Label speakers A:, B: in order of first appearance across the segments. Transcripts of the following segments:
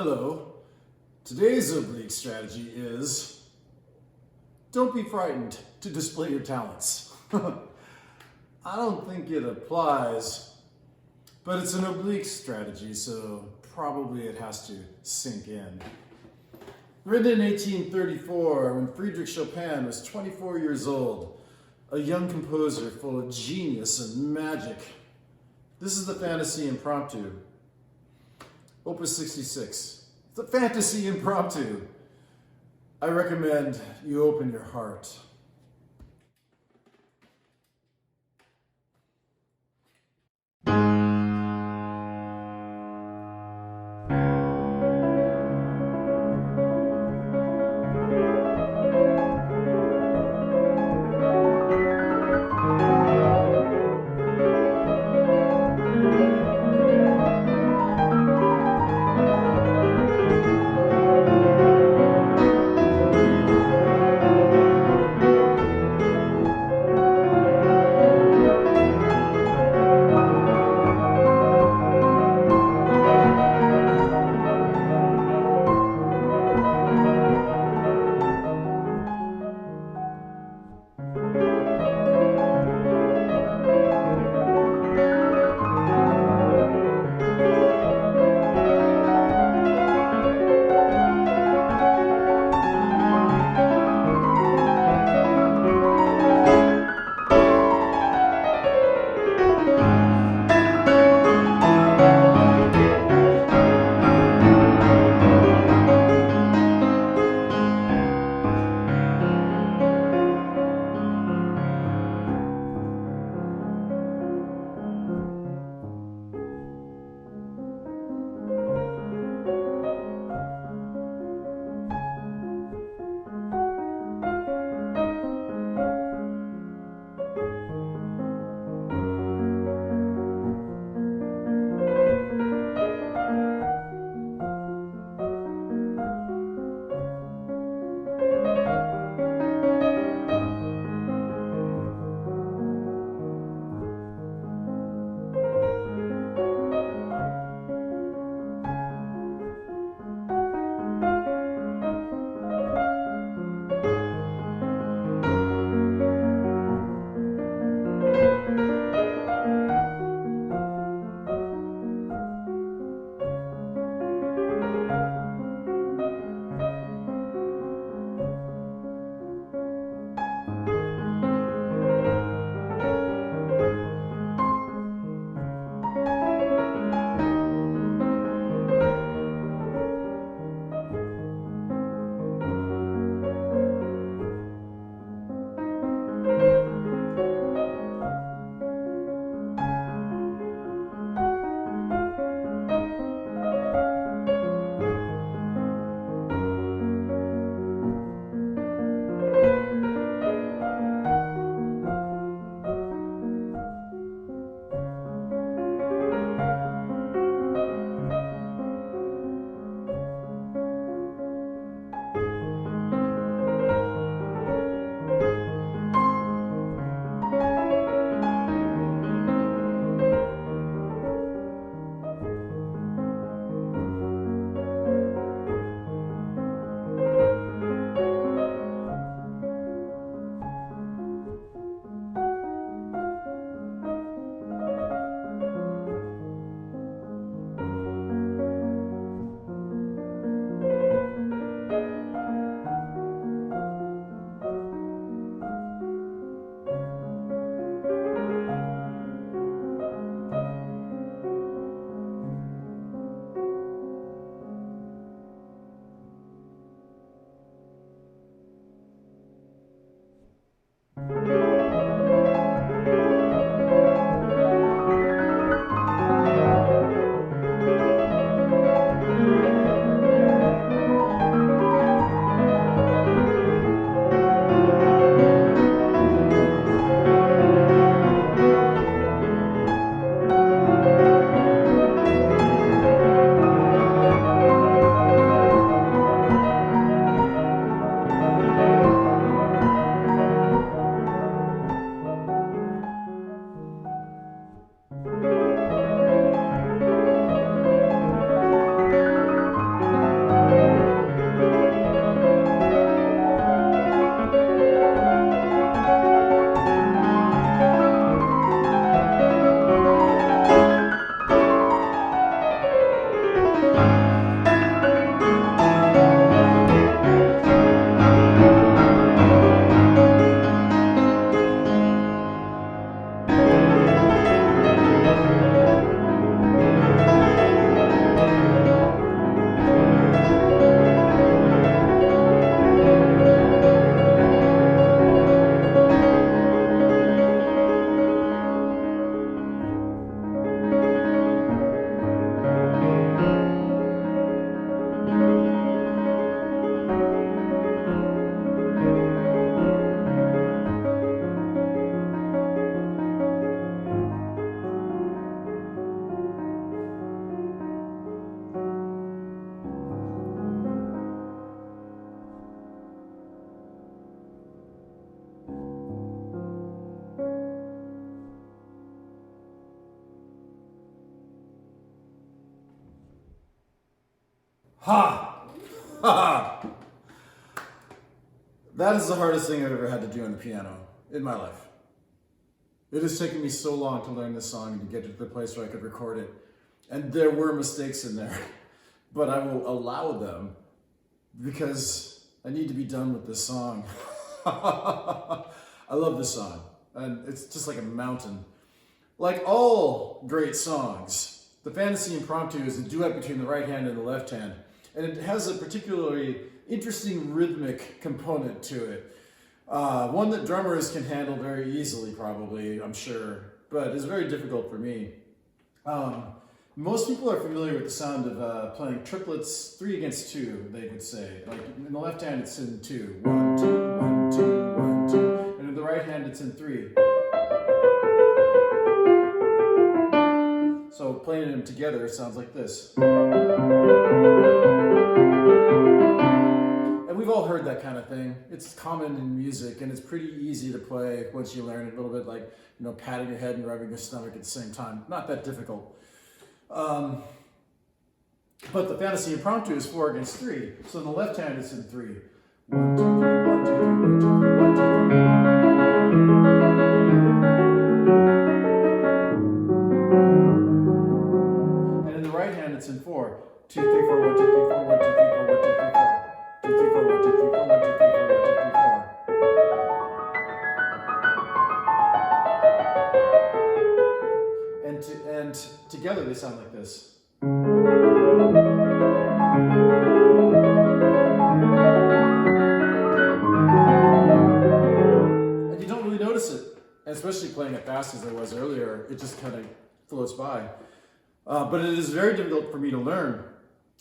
A: Hello. Today's oblique strategy is don't be frightened to display your talents. I don't think it applies, but it's an oblique strategy, so probably it has to sink in. Written in 1834, when Frédéric Chopin was 24 years old, a young composer full of genius and magic. This is the fantaisie impromptu. Opus 66. It's a fantaisie impromptu. I recommend you open your heart. Ha! Ha! That is the hardest thing I've ever had to do on the piano in my life. It has taken me so long to learn this song and to get to the place where I could record it. And there were mistakes in there, but I will allow them because I need to be done with this song. I love this song, and it's just like a mountain. Like all great songs, the Fantaisie Impromptu is a duet between the right hand and the left hand, and it has a particularly interesting rhythmic component to it. One that drummers can handle very easily, probably, I'm sure, but it's very difficult for me. Most people are familiar with the sound of playing triplets, 3 against 2, they would say. Like in the left hand, it's in 2. 1, 2, 1, 2, 1, 2. And in the right hand, it's in 3. So playing them together, it sounds like this. And we've all heard that kind of thing. It's common in music, and it's pretty easy to play once you learn it. A little bit like, you know, patting your head and rubbing your stomach at the same time. Not that difficult. But the Fantaisie Impromptu is 4 against 3. So in the left hand, it's in 3. 1, 2, 3, 1, 2, 3, 1, 2, 3, 1, 2, 3. And in the right hand, it's in 4. 2, 3, 4, 1, 2, 3, 4, 1, 2, 3, 4, 1, 2, 3, 4. 2, 3, 4, 1, 2, 3, 4, 1, 2, 3, 4, 1, 2, 3, 4. And together they sound like this. And you don't really notice it, and especially playing it fast as I was earlier, it just kind of floats by. But it is very difficult for me to learn.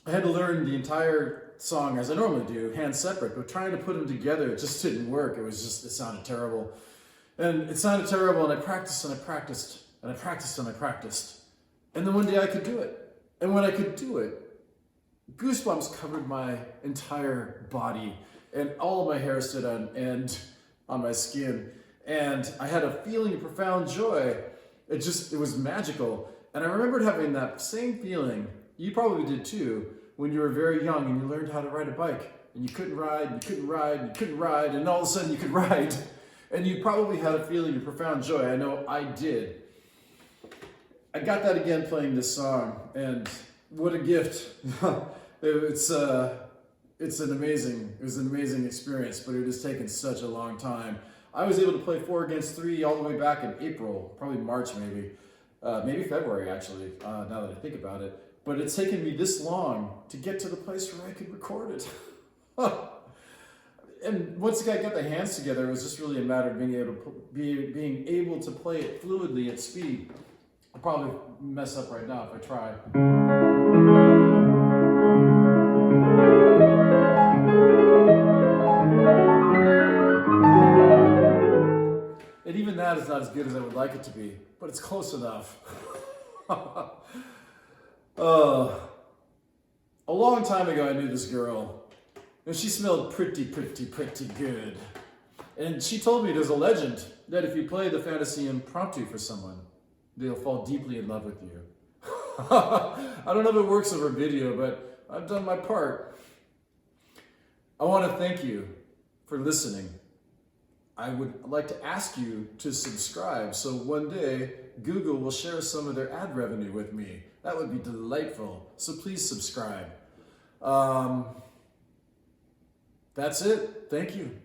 A: I had to learn the entire song as I normally do, hands separate, but trying to put them together, it just didn't work. It sounded terrible. And it sounded terrible, and I practiced and I practiced, and I practiced and I practiced. And then one day I could do it. And when I could do it, goosebumps covered my entire body, and all of my hair stood on end on my skin. And I had a feeling of profound joy. It was magical. And I remembered having that same feeling, you probably did too, when you were very young and you learned how to ride a bike. And you couldn't ride, and you couldn't ride, and you couldn't ride, and all of a sudden you could ride. And you probably had a feeling of profound joy. I know I did. I got that again playing this song, and what a gift. It was an amazing experience, but it has taken such a long time. I was able to play 4 against 3 all the way back in April, probably March maybe February actually, now that I think about it. But it's taken me this long to get to the place where I could record it. And once I got the hands together, it was just really a matter of being able to play it fluidly at speed. I'll probably mess up right now if I try. And even that is not as good as I would like it to be, but it's close enough. A long time ago, I knew this girl, and she smelled pretty good. And she told me there's a legend that if you play the Fantaisie Impromptu for someone, they'll fall deeply in love with you. I don't know if it works over video, but I've done my part. I want to thank you for listening. I would like to ask you to subscribe so one day Google will share some of their ad revenue with me. That would be delightful. So please subscribe. That's it. Thank you.